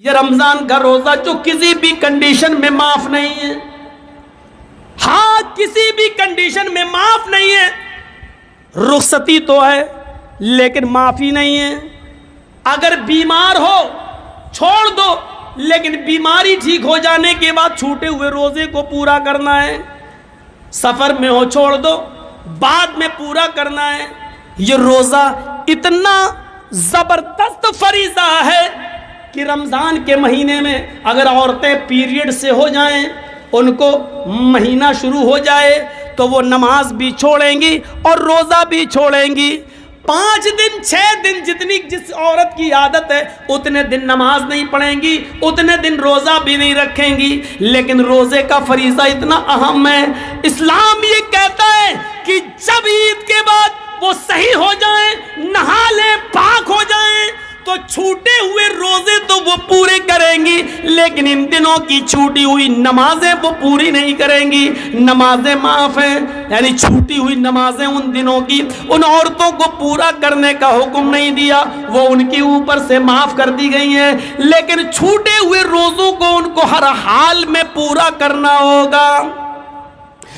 یہ رمضان کا روزہ جو کسی بھی کنڈیشن میں معاف نہیں ہے، ہاں کسی بھی کنڈیشن میں معاف نہیں ہے. رخصتی تو ہے لیکن معافی نہیں ہے. اگر بیمار ہو چھوڑ دو، لیکن بیماری ٹھیک ہو جانے کے بعد چھوٹے ہوئے روزے کو پورا کرنا ہے. سفر میں ہو چھوڑ دو، بعد میں پورا کرنا ہے. یہ روزہ اتنا زبردست فریضہ ہے کہ رمضان کے مہینے میں اگر عورتیں پیریڈ سے ہو جائیں، ان کو مہینہ شروع ہو جائے تو وہ نماز بھی چھوڑیں گی اور روزہ بھی چھوڑیں گی. 5 دن 6 دن جس عورت کی عادت ہے اتنے دن نماز نہیں پڑھیں گی، اتنے دن روزہ بھی نہیں رکھیں گی. لیکن روزے کا فریضہ اتنا اہم ہے. اسلام یہ کہتا ہے کہ جب عید کے بعد وہ صحیح ہو جائیں، نہا لیں، پاک ہو جائیں، تو چھوٹے ہوئے روزے تو وہ پورے کریں گی، لیکن ان دنوں کی چھوٹی ہوئی نمازیں وہ پوری نہیں کریں گی. نمازیں معاف ہیں، یعنی چھوٹی ہوئی نمازیں ان دنوں کی ان عورتوں کو پورا کرنے کا حکم نہیں دیا، وہ ان کے اوپر سے معاف کر دی گئی ہیں. لیکن چھوٹے ہوئے روزوں کو ان کو ہر حال میں پورا کرنا ہوگا.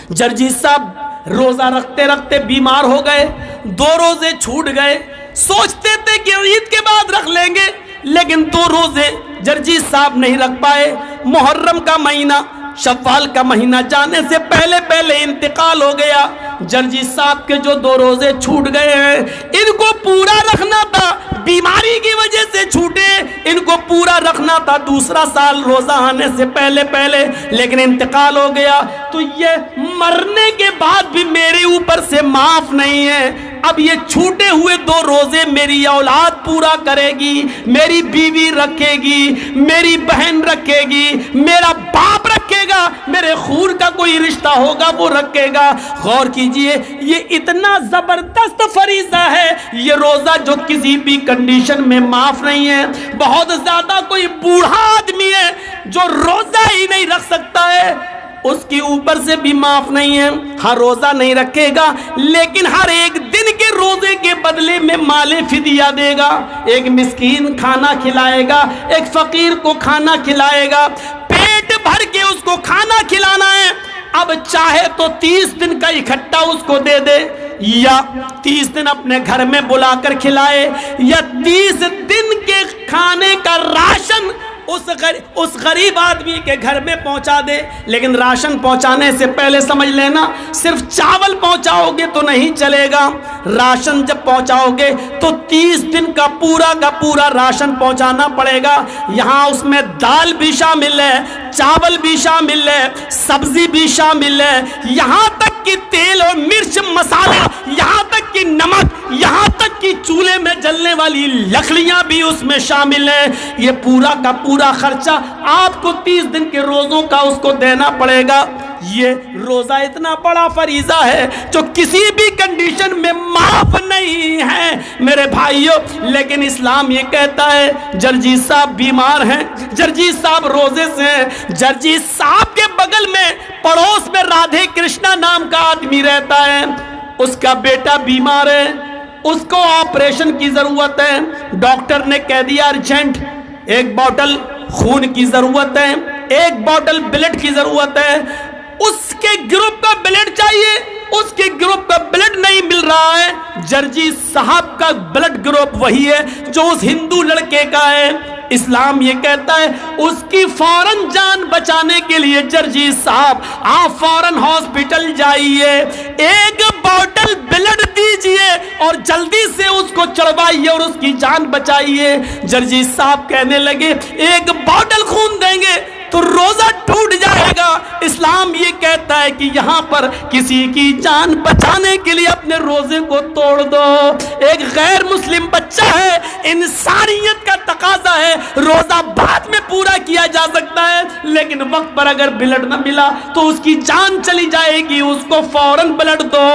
جرجی صاحب روزہ رکھتے رکھتے بیمار ہو گئے، 2 روزے چھوٹ گئے. سوچتے تھے کہ عید کے بعد رکھ لیں گے، لیکن 2 روزے جرجی صاحب نہیں رکھ پائے. محرم کا مہینہ شوال کا مہینہ جانے سے پہلے انتقال ہو گیا. جرجی صاحب کے جو 2 روزے چھوٹ گئے ہیں ان کو پورا رکھنا تھا. بیماری کی وجہ سے چھوٹے، ان کو پورا رکھنا تھا دوسرا سال روزہ آنے سے پہلے، لیکن انتقال ہو گیا. تو یہ مرنے کے بعد بھی میرے اوپر سے معاف نہیں ہے. اب یہ چھوٹے ہوئے 2 روزے میری اولاد پورا کرے گی، میری بیوی رکھے گی، میری بہن رکھے گی، میرا باپ رکھے گا، میرے خون کا کوئی رشتہ ہوگا وہ رکھے گا. غور کیجئے، یہ اتنا زبردست فریضہ ہے یہ روزہ جو کسی بھی کنڈیشن میں معاف نہیں ہے. بہت زیادہ کوئی بوڑھا آدمی ہے جو روزہ ہی نہیں رکھ سکتا ہے، اس کے اوپر سے بھی معاف نہیں ہے. ہاں روزہ نہیں رکھے گا لیکن ہر ایک دن کے روزے کے بدلے میں مال فدیہ دے گا. ایک مسکین کھانا کھلائے گا، ایک فقیر کو کھانا کھلائے گا، پیٹ بھر کے اس کو کھانا کھلانا ہے. اب چاہے تو 30 دن کا اکٹھا اس کو دے دے، یا 30 دن اپنے گھر میں بلا کر کھلائے، یا 30 دن کے کھانے کا راشن اس غریب آدمی کے گھر میں پہنچا دے. لیکن راشن پہنچانے سے پہلے سمجھ لینا، صرف چاول پہنچاؤ گے تو نہیں چلے گا. راشن جب پہنچاؤ گے تو 30 دن کا پورا راشن پہنچانا پڑے گا. یہاں اس میں دال بھی شامل ہے، چاول بھی شامل ہے، سبزی بھی شامل ہے، یہاں تک کہ تیل اور مرچ مسالہ، یہاں تک کہ نمک، یہاں تک کہ چولہے میں جلنے والی لکڑیاں بھی اس میں شامل ہیں. یہ پورا کا پورا خرچہ آپ کو 30 دن کے روزوں کا اس کو دینا پڑے گا. یہ روزہ اتنا بڑا فریضہ ہے جو کسی بھی کنڈیشن میں معاف نہیں ہے میرے بھائیوں. لیکن اسلام یہ کہتا ہے جرجی صاحب بیمار ہیں، جرجی صاحب روزے سے ہیں، جرجی صاحب کے بغل میں پڑوس میں رادھے کرشنا نام کا آدمی رہتا ہے، اس کا بیٹا بیمار ہے، اس کو آپریشن کی ضرورت ہے. ڈاکٹر نے کہہ دیا ارجنٹ 1 بوتل خون کی ضرورت ہے، 1 بوتل بلڈ کی ضرورت ہے. اس کے گروپ کا بلڈ چاہیے، اس کے گروپ کا بلڈ نہیں مل رہا ہے. جرجی صاحب کا بلڈ گروپ وہی ہے جو اس ہندو لڑکے کا ہے. اسلام یہ کہتا ہے اس کی فوراً جان بچانے کے لیے جرجی صاحب آپ فوراً ہاسپٹل جائیے، 1 بوتل بلڈ دیجئے اور جلدی سے اس کو چڑھوائیے اور اس کی جان بچائیے. جرجی صاحب کہنے لگے 1 بوتل خون دیں گے تو روزہ ٹوٹ جائے گا. اسلام یہ کہتا ہے کہ یہاں پر کسی کی جان بچانے کے لیے اپنے روزے کو توڑ دو. ایک غیر مسلم بچہ ہے، انسانیت کا تقاضا ہے، روزہ بعد میں پورا کیا جا سکتا ہے لیکن وقت پر اگر بلڈ نہ ملا تو اس کی جان چلی جائے گی، اس کو فوراً بلڈ دو.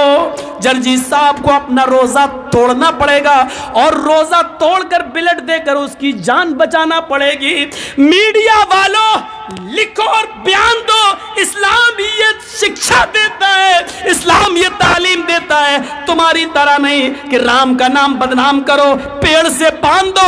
جرجی صاحب کو اپنا روزہ توڑنا پڑے گا اور روزہ توڑ کر بلڈ دے کر اس کی جان بچانا پڑے گی. میڈیا والوں لکھو اور بیان دو، اسلام یہ شکشا دیتا ہے، اسلام یہ تعلیم دیتا ہے. تمہاری طرح نہیں کہ رام کا نام بدنام کرو، پیڑ سے باندھ دو.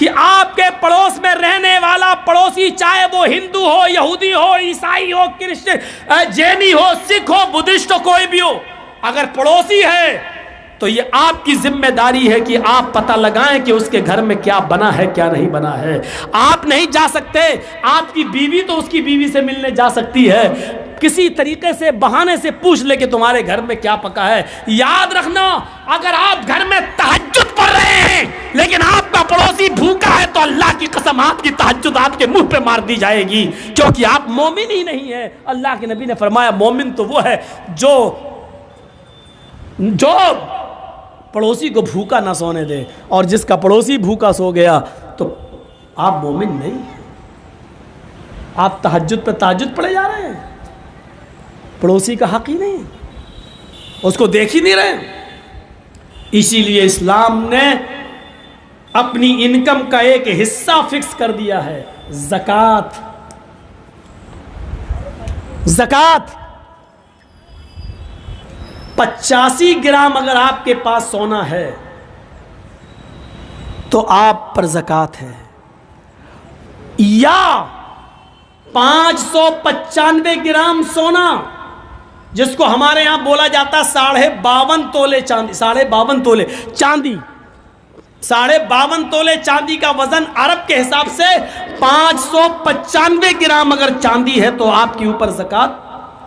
کہ آپ کے پڑوس میں رہنے والا پڑوسی، چاہے وہ ہندو ہو، یہودی ہو، عیسائی ہو، کرسچن، جینی ہو، سکھ ہو، بدھسٹ ہو، کوئی بھی ہو، اگر پڑوسی ہے تو یہ آپ کی ذمہ داری ہے کہ آپ پتہ لگائیں کہ اس کے گھر میں کیا بنا ہے، کیا نہیں بنا ہے۔ آپ نہیں جا سکتے، آپ کی بیوی تو اس کی بیوی سے ملنے جا سکتی ہے، کسی طریقے سے بہانے سے پوچھ لے کہ تمہارے گھر میں کیا پکا ہے۔ یاد رکھنا، اگر آپ گھر میں تہجد پڑھ رہے ہیں لیکن آپ کا پڑوسی بھوکا ہے تو اللہ کی قسم آپ کی تہجد آپ کے منہ پہ مار دی جائے گی، کیونکہ آپ مومن ہی نہیں ہیں۔ اللہ کے نبی نے فرمایا مومن تو وہ ہے جو پڑوسی کو بھوکا نہ سونے دے، اور جس کا پڑوسی بھوکا سو گیا تو آپ مومن نہیں، آپ تہجد پہ تہجد پڑھے جا رہے ہیں، پڑوسی کا حق ہی نہیں، اس کو دیکھ ہی نہیں رہے۔ اسی لیے اسلام نے اپنی انکم کا ایک حصہ فکس کر دیا ہے، زکوٰۃ۔ زکوٰۃ 85 گرام اگر آپ کے پاس سونا ہے تو آپ پر زکوٰۃ ہے، یا 595 گرام سونا جس کو ہمارے ہاں بولا جاتا 52.5 تولے چاندی، 52.5 تولے چاندی، 52.5 تولے چاندی کا وزن عرب کے حساب سے 595 گرام اگر چاندی ہے تو آپ کے اوپر زکوٰۃ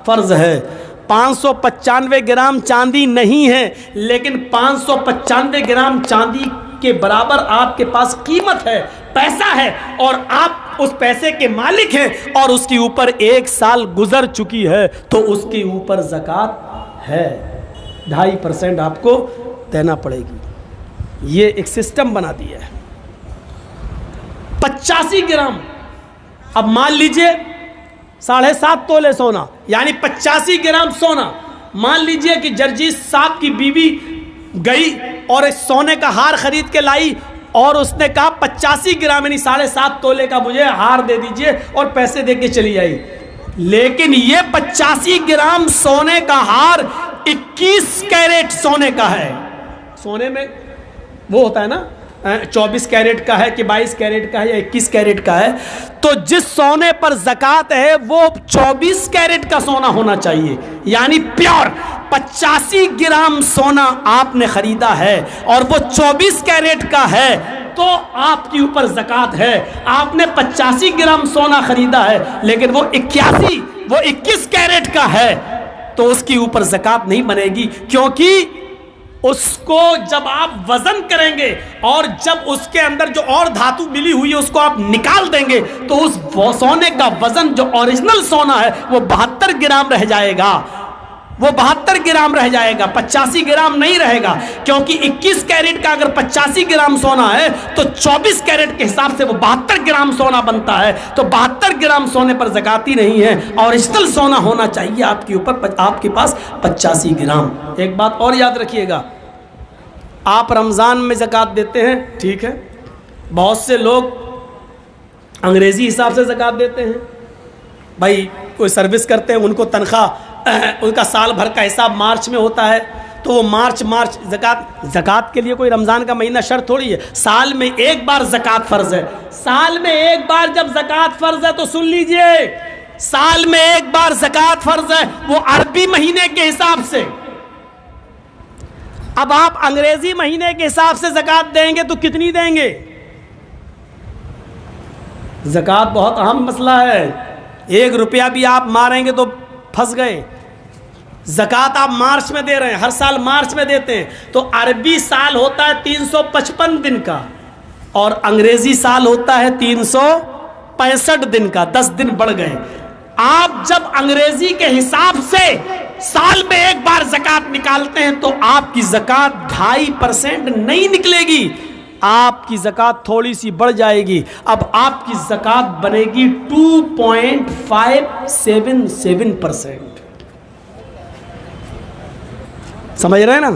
فرض ہے۔ 595 گرام چاندی نہیں ہے، لیکن 595 گرام چاندی کے برابر آپ کے پاس قیمت ہے، پیسہ ہے، اور آپ اس پیسے کے مالک ہیں، اور اس کے اوپر 1 سال گزر چکی ہے تو اس کے اوپر زکوٰۃ ہے، 2.5% آپ کو دینا پڑے گی۔ یہ ایک سسٹم بنا دیا ہے۔ 85 گرام، اب مان لیجئے 7.5 تولے سونا، یعنی 85 گرام سونا۔ مان لیجئے کہ جرجیت صاحب کی بیوی گئی اور ایک سونے کا ہار خرید کے لائی، اور اس نے کہا 85 گرام یعنی 7.5 تولے کا مجھے ہار دے دیجئے، اور پیسے دے کے چلی آئی، لیکن یہ 85 گرام سونے کا ہار 21 کیرٹ سونے کا ہے۔ سونے میں وہ ہوتا ہے نا 24 کیرٹ کا ہے کہ 22 کیرٹ کا ہے یا 21 کیرٹ کا ہے، تو جس سونے پر زکوٰۃ ہے وہ 24 کیرٹ کا سونا ہونا چاہیے، یعنی پیور۔ 85 گرام سونا آپ نے خریدا ہے اور وہ 24 کیرٹ کا ہے تو آپ کے اوپر زکوٰۃ ہے۔ آپ نے 85 گرام سونا خریدا ہے لیکن وہ 21 کیرٹ کا ہے تو اس کے اوپر زکوٰۃ نہیں بنے گی، کیونکہ اس کو جب آپ وزن کریں گے اور جب اس کے اندر جو اور دھاتو ملی ہوئی ہے اس کو آپ نکال دیں گے تو اس سونے کا وزن جو اوریجنل سونا ہے وہ 72 گرام رہ جائے گا، وہ 72 گرام رہ جائے گا، 85 گرام نہیں رہے گا، کیونکہ 21 کیرٹ کا اگر 85 گرام سونا ہے تو 24 کیرٹ کے حساب سے وہ 72 گرام سونا بنتا ہے، تو 72 گرام سونے پر زکوٰۃ ہی نہیں ہے، اوریجنل سونا ہونا چاہیے آپ کے اوپر، آپ کے پاس 85 گرام۔ ایک بات اور یاد رکھیے گا، آپ رمضان میں زکوٰۃ دیتے ہیں، ٹھیک ہے، بہت سے لوگ انگریزی حساب سے زکوٰۃ دیتے ہیں، بھائی کوئی سروس کرتے ہیں ان کو تنخواہ ان کا سال بھر کا حساب مارچ میں ہوتا ہے تو وہ مارچ زکوٰۃ کے لیے کوئی رمضان کا مہینہ شرط تھوڑی ہے، سال میں ایک بار زکوٰۃ فرض ہے، سال میں ایک بار جب زکوٰۃ فرض ہے تو سن لیجئے، سال میں ایک بار زکوٰۃ فرض ہے، وہ عربی مہینے کے حساب سے۔ اب آپ انگریزی مہینے کے حساب سے زکوٰۃ دیں گے تو کتنی دیں گے؟ زکوٰۃ بہت اہم مسئلہ ہے، 1 روپیہ بھی آپ ماریں گے تو پھنس گئے۔ زکوٰۃ آپ مارچ میں دے رہے ہیں، ہر سال مارچ میں دیتے ہیں، تو عربی سال ہوتا ہے 355 دن کا اور انگریزی سال ہوتا ہے 365 دن کا، 10 دن بڑھ گئے۔ آپ جب انگریزی کے حساب سے سال میں ایک بار زکوٰۃ نکالتے ہیں تو آپ کی زکوٰۃ 2.5% نہیں نکلے گی، آپ کی زکوٰۃ تھوڑی سی بڑھ جائے گی، اب آپ کی زکوٰۃ بنے گی 2.577%۔ سمجھ رہے ہیں نا؟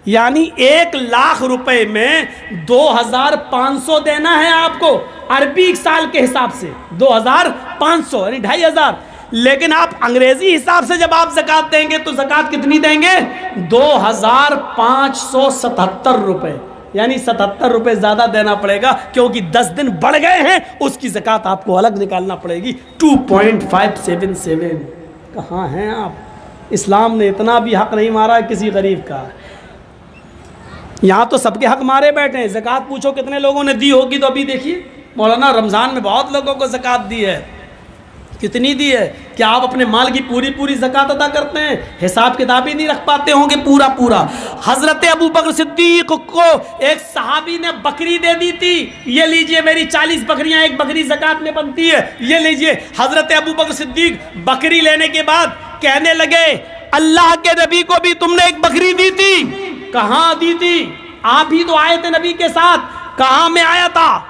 یعنی 1,00,000 روپے میں 2,500 دینا ہے آپ کو عربی سال کے حساب سے، 2,500 یعنی 2,500، لیکن آپ انگریزی حساب سے جب آپ زکوٰۃ دیں گے تو زکوٰۃ کتنی دیں گے؟ 2,577 روپے، یعنی 77 روپے زیادہ دینا پڑے گا، کیونکہ 10 دن بڑھ گئے ہیں، اس کی زکوٰۃ آپ کو الگ نکالنا پڑے گی 2.577۔ کہاں ہیں آپ؟ اسلام نے اتنا بھی حق نہیں مارا کسی غریب کا، یہاں تو سب کے حق مارے بیٹھے ہیں۔ زکوٰۃ پوچھو کتنے لوگوں نے دی ہوگی، تو ابھی دیکھیے مولانا رمضان میں بہت لوگوں کو زکوٰۃ دی ہے، کتنی دی ہے؟ کیا آپ اپنے مال کی پوری زکوٰۃ ادا کرتے ہیں؟ حساب کتاب ہی نہیں رکھ پاتے ہوں گے پورا۔ حضرت ابو بکر صدیق کو ایک صحابی نے بکری دے دی تھی، یہ لیجئے میری 40 بکریاں، ایک بکری زکوٰۃ میں بنتی ہے، یہ لیجئے۔ حضرت ابو بکر صدیق بکری لینے کے بعد کہنے لگے اللہ کے نبی کو بھی تم نے ایک بکری دی تھی؟ کہاں دی تھی؟ آپ ہی تو آئے تھے نبی کے ساتھ، کہاں میں آیا تھا؟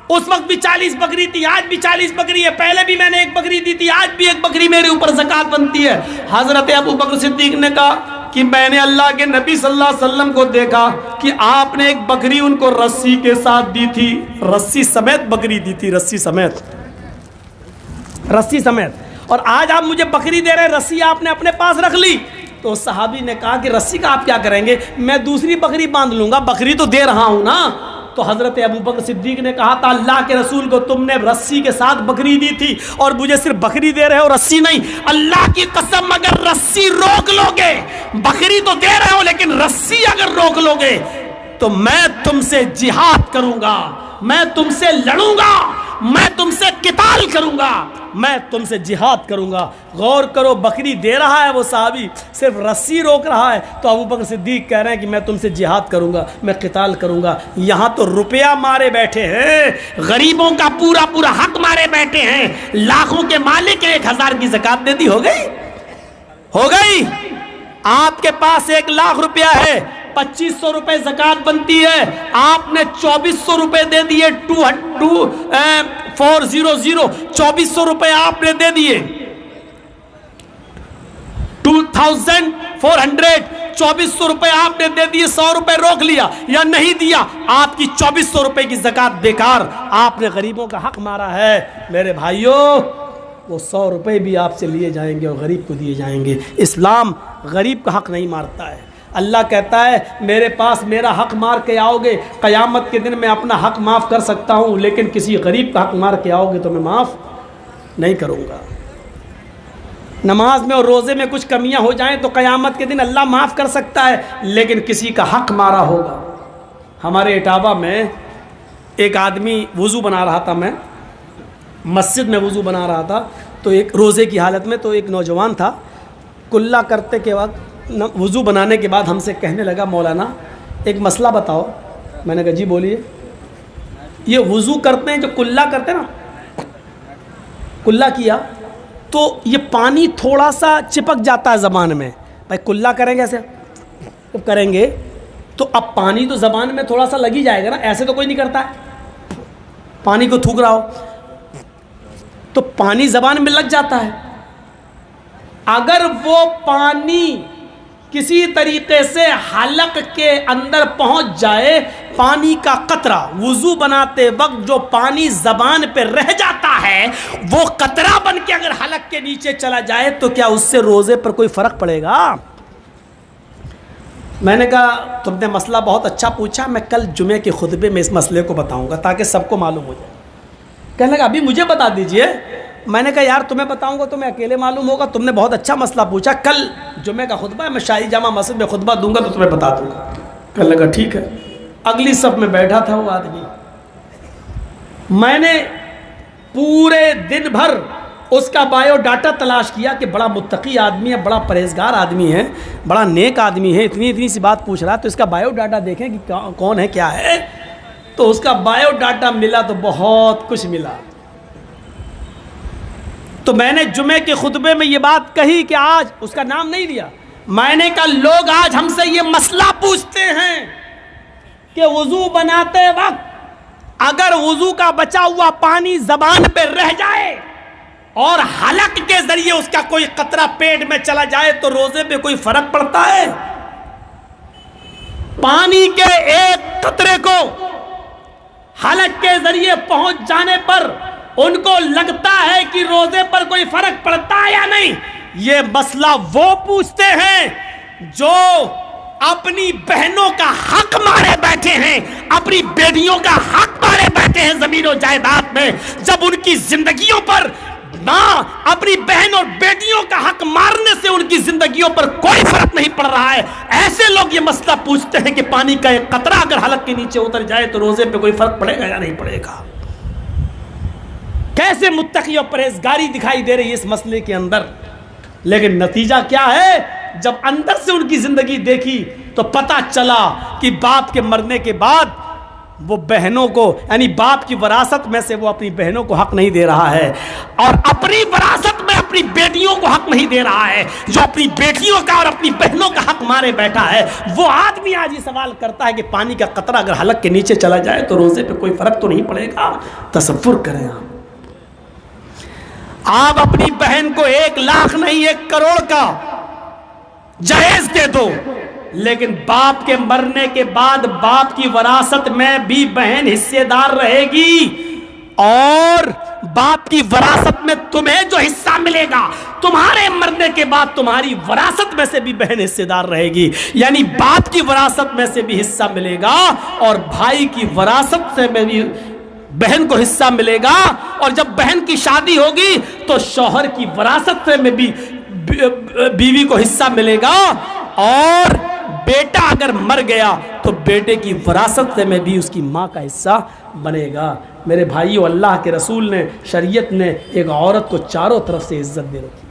اس وقت بھی 40 بکری تھی، آج بھی 40 بکری ہے، پہلے بھی میں نے ایک بکری دی تھی، آج بھی ایک بکری میرے اوپر زکوٰۃ بنتی ہے۔ حضرت ابو بکر صدیق نے کہا کہ میں نے اللہ کے نبی صلی اللہ علیہ وسلم کو دیکھا کہ آپ نے ایک بکری ان کو رسی کے ساتھ دی تھی، رسی سمیت بکری دی تھی، رسی سمیت، اور آج آپ مجھے بکری دے رہے، رسی آپ نے اپنے پاس رکھ لی۔ تو صحابی نے کہا کہ رسی کا آپ کیا کریں گے؟ میں دوسری بکری باندھ لوں گا، بکری تو دے رہا ہوں نا۔ تو حضرت ابو بکر صدیق نے کہا تھا اللہ کے رسول کو تم نے رسی کے ساتھ بکری دی تھی اور مجھے صرف بکری دے رہے ہو، رسی نہیں۔ اللہ کی قسم اگر رسی روک لو گے، بکری تو دے رہے ہو لیکن رسی اگر روک لو گے تو میں تم سے جہاد کروں گا، میں تم سے لڑوں گا، میں تم سے قتال کروں گا، میں تم سے جہاد کروں گا۔ غور کرو، بکری دے رہا ہے وہ صحابی، صرف رسی روک رہا ہے، تو ابو بکر صدیق کہہ رہے ہیں کہ میں تم سے جہاد کروں گا، میں قتال کروں گا۔ یہاں تو روپیہ مارے بیٹھے ہیں، غریبوں کا پورا حق مارے بیٹھے ہیں، لاکھوں کے مالک 1000 کی زکوٰۃ دے دی، ہو گئی۔ آپ کے پاس 1 لاکھ روپیہ ہے، 2500 روپے زکوٰۃ بنتی ہے، آپ نے 2400 روپے دے دیے، 2400 روپے آپ نے دے دیے، 2400 2400 روپے آپ نے دے دیے، 100 روپے روک لیا یا نہیں دیا، آپ کی 2400 روپے کی زکوٰۃ بیکار، آپ نے غریبوں کا حق مارا ہے۔ میرے بھائیوں، وہ 100 روپے بھی آپ سے لیے جائیں گے اور غریب کو دیے جائیں گے۔ اسلام غریب کا حق نہیں مارتا ہے۔ اللہ کہتا ہے میرے پاس میرا حق مار کے آؤ گے، قیامت کے دن میں اپنا حق معاف کر سکتا ہوں، لیکن کسی غریب کا حق مار کے آؤ گے تو میں معاف نہیں کروں گا۔ نماز میں اور روزے میں کچھ کمیاں ہو جائیں تو قیامت کے دن اللہ معاف کر سکتا ہے، لیکن کسی کا حق مارا ہوگا۔ ہمارے اٹاوا میں ایک آدمی وضو بنا رہا تھا، میں مسجد میں وضو بنا رہا تھا، تو ایک روزے کی حالت میں، تو ایک نوجوان تھا، کلا کرتے کے وقت وضو بنانے کے بعد ہم سے کہنے لگا مولانا ایک مسئلہ بتاؤ۔ میں نے کہا جی بولیے۔ یہ وضو کرتے ہیں جو کلا کرتے ہیں نا، کلا کیا تو یہ پانی تھوڑا سا چپک جاتا ہے زبان میں، بھائی کلا کریں گے ایسے جب کریں گے تو اب پانی تو زبان میں تھوڑا سا لگ ہی جائے گا نا، ایسے تو کوئی نہیں کرتا ہے، پانی کو تھوک رہا ہو تو پانی زبان میں لگ جاتا ہے۔ اگر وہ پانی کسی طریقے سے حلق کے اندر پہنچ جائے، پانی کا قطرہ، وضو بناتے وقت جو پانی زبان پہ رہ جاتا ہے وہ قطرہ بن کے اگر حلق کے نیچے چلا جائے تو کیا اس سے روزے پر کوئی فرق پڑے گا؟ میں نے کہا تم نے مسئلہ بہت اچھا پوچھا، میں کل جمعے کے خطبے میں اس مسئلے کو بتاؤں گا تاکہ سب کو معلوم ہو جائے۔ کہنے لگا ابھی مجھے بتا دیجئے۔ میں نے کہا یار تمہیں بتاؤں گا تو میں اکیلے معلوم ہوگا، تم نے بہت اچھا مسئلہ پوچھا، کل جمعے کا خطبہ ہے، میں شاہی جامع مسجد میں خطبہ دوں گا تو تمہیں بتا دوں گا۔ کہنے لگا ٹھیک ہے۔ اگلی صف میں بیٹھا تھا وہ آدمی، میں نے پورے دن بھر اس کا بایو ڈاٹا تلاش کیا کہ بڑا متقی آدمی ہے، بڑا پرہیزگار آدمی ہے، بڑا نیک آدمی ہے، اتنی سی بات پوچھ رہا ہے، تو اس کا بایو ڈاٹا دیکھیں کہ کون ہے کیا ہے۔ تو اس کا بایو ڈاٹا ملا تو بہت کچھ ملا۔ تو میں نے جمعے کے خطبے میں یہ بات کہی کہ آج اس کا نام نہیں لیا، میں نے کہا لوگ آج ہم سے یہ مسئلہ پوچھتے ہیں کہ وضو بناتے وقت اگر وضو کا بچا ہوا پانی زبان پہ رہ جائے اور حلق کے ذریعے اس کا کوئی قطرہ پیٹ میں چلا جائے تو روزے پہ کوئی فرق پڑتا ہے؟ پانی کے ایک قطرے کو حلق کے ذریعے پہنچ جانے پر ان کو لگتا ہے کہ روزے پر کوئی فرق پڑتا ہے یا نہیں؟ یہ مسئلہ وہ پوچھتے ہیں جو اپنی بہنوں کا حق مارے بیٹھے ہیں، اپنی بیٹیوں کا حق مارے بیٹھے ہیں زمین و جائیداد میں، جب ان کی زندگیوں پر ماں اپنی بہن اور بیٹیوں کا حق مارنے سے ان کی زندگیوں پر کوئی فرق نہیں پڑ رہا ہے، ایسے لوگ یہ مسئلہ پوچھتے ہیں کہ پانی کا ایک قطرہ اگر حلق کے نیچے اتر جائے تو روزے پہ کوئی فرق پڑے گا یا نہیں پڑے گا؟ کیسے متقی اور پرہیزگاری دکھائی دے رہی ہے اس مسئلے کے اندر، لیکن نتیجہ کیا ہے؟ جب اندر سے ان کی زندگی دیکھی تو پتہ چلا کہ باپ کے مرنے کے بعد وہ بہنوں کو، یعنی باپ کی وراثت میں سے وہ اپنی بہنوں کو حق نہیں دے رہا ہے، اور اپنی وراثت میں اپنی بیٹیوں کو حق نہیں دے رہا ہے۔ جو اپنی بیٹیوں کا اور اپنی بہنوں کا حق مارے بیٹھا ہے، وہ آدمی آج یہ سوال کرتا ہے کہ پانی کا قطرہ اگر حلق کے نیچے چلا جائے تو روزے پہ کوئی فرق تو نہیں پڑے گا؟ تصور کریں آپ اپنی بہن کو 1 لاکھ نہیں 1 کروڑ کا جہیز دے دو، لیکن باپ کے مرنے کے بعد باپ کی وراثت میں بھی بہن حصے دار رہے گی، اور باپ کی وراثت میں تمہیں جو حصہ ملے گا تمہارے مرنے کے بعد تمہاری وراثت میں سے بھی بہن حصے دار رہے گی، یعنی باپ کی وراثت میں سے بھی حصہ ملے گا اور بھائی کی وراثت سے میں بھی بہن کو حصہ ملے گا، اور جب بہن کی شادی ہوگی تو شوہر کی وراثت سے میں بھی بیوی کو حصہ ملے گا، اور بیٹا اگر مر گیا تو بیٹے کی وراثت سے میں بھی اس کی ماں کا حصہ بنے گا۔ میرے بھائیو، اللہ کے رسول نے، شریعت نے ایک عورت کو چاروں طرف سے عزت دے رکھی۔